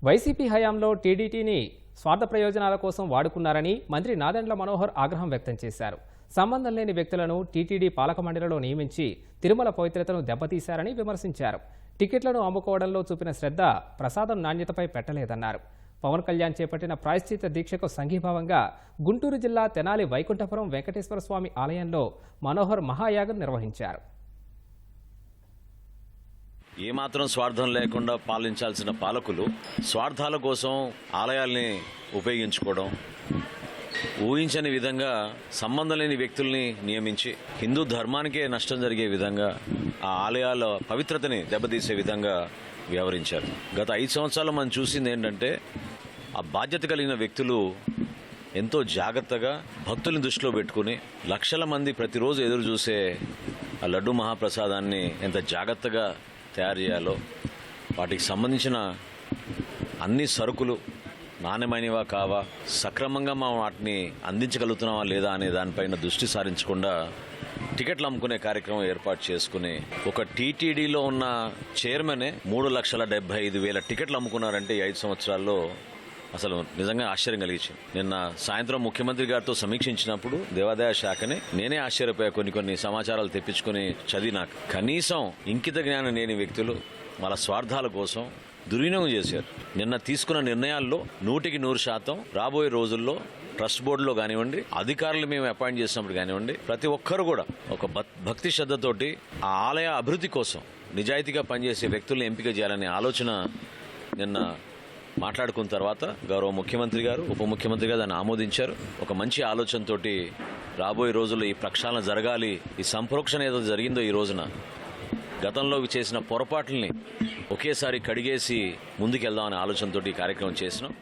YCP హయాంలో టీడీటీని స్వార్థ ప్రయోజనాల కోసం వాడుకున్నారని మంత్రి నాదెండ్ల మనోహర్ ఆగ్రహం వ్యక్తం చేశారు. సంబంధం లేని వ్యక్తులను టీటీడీ పాలక మండలిలో నియమించి తిరుమల పవిత్రతను దెబ్బతీశారని విమర్శించారు. టికెట్లను అమ్ముకోవడంలో చూపిన శ్రద్ధ ప్రసాదం నాణ్యతపై పెట్టలేదన్నారు. పవన్ కళ్యాణ్ చేపట్టిన ప్రాయశ్చిత్త దీక్షకు సంఘీభావంగా గుంటూరు జిల్లా తెనాలి వైకుంఠపురం వెంకటేశ్వర స్వామి ఆలయంలో మనోహర్ మహాయాగం నిర్వహించారు. ఏమాత్రం స్వార్థం లేకుండా పాలించాల్సిన పాలకులు స్వార్థాల కోసం ఆలయాల్ని ఉపయోగించుకోవడం, ఊహించని విధంగా సంబంధం లేని వ్యక్తుల్ని నియమించి హిందూ ధర్మానికే నష్టం జరిగే విధంగా ఆ ఆలయాల పవిత్రతని దెబ్బతీసే విధంగా వ్యవహరించారు. గత 5 సంవత్సరాలు మనం చూసింది ఏంటంటే ఆ బాధ్యత కలిగిన వ్యక్తులు ఎంతో జాగ్రత్తగా భక్తుల్ని దృష్టిలో పెట్టుకుని లక్షల మంది ప్రతిరోజు ఎదురు చూసే ఆ లడ్డు మహాప్రసాదాన్ని ఎంత జాగ్రత్తగా తయారు చేయాలో, వాటికి సంబంధించిన అన్ని సరుకులు నాణ్యమైనవా కావా, సక్రమంగా మనం వాటిని అందించగలుగుతున్నావా లేదా అనే దానిపైన దృష్టి సారించకుండా టికెట్లు అమ్ముకునే కార్యక్రమం ఏర్పాటు చేసుకుని ఒక టీటీడీలో ఉన్న చైర్మనే 3,75,000 టికెట్లు అమ్ముకున్నారంటే ఈ 5 సంవత్సరాల్లో అసలు నిజంగా ఆశ్చర్యం కలిగించింది. నిన్న సాయంత్రం ముఖ్యమంత్రి గారితో సమీక్షించినప్పుడు దేవాదాయ శాఖని నేనే ఆశ్చర్యపోయా. కొన్ని సమాచారాలు తెప్పించుకుని చదివినాక కనీసం ఇంకిత జ్ఞానం లేని వ్యక్తులు వాళ్ళ స్వార్థాల కోసం దుర్వినియోగం చేశారు. నిన్న తీసుకున్న నిర్ణయాల్లో 100% రాబోయే రోజుల్లో ట్రస్ట్ బోర్డులో కానివ్వండి, అధికారులు మేము అపాయింట్ చేసినప్పుడు కానివ్వండి, ప్రతి ఒక్కరు కూడా ఒక భక్తి శ్రద్ధతోటి ఆ ఆలయ అభివృద్ధి కోసం నిజాయితీగా పనిచేసే వ్యక్తులను ఎంపిక చేయాలనే ఆలోచన నిన్న మాట్లాడుకున్న తర్వాత గౌరవ ముఖ్యమంత్రి గారు, ఉప ముఖ్యమంత్రి గారు దాన్ని ఆమోదించారు. ఒక మంచి ఆలోచనతోటి రాబోయే రోజుల్లో ఈ ప్రక్షాళన జరగాలి. ఈ సంప్రోక్షణ ఏదో జరిగిందో ఈ రోజున గతంలో చేసిన పొరపాట్లని ఒకేసారి కడిగేసి ముందుకెళ్దామనే ఆలోచనతోటి ఈ కార్యక్రమం చేసినాం.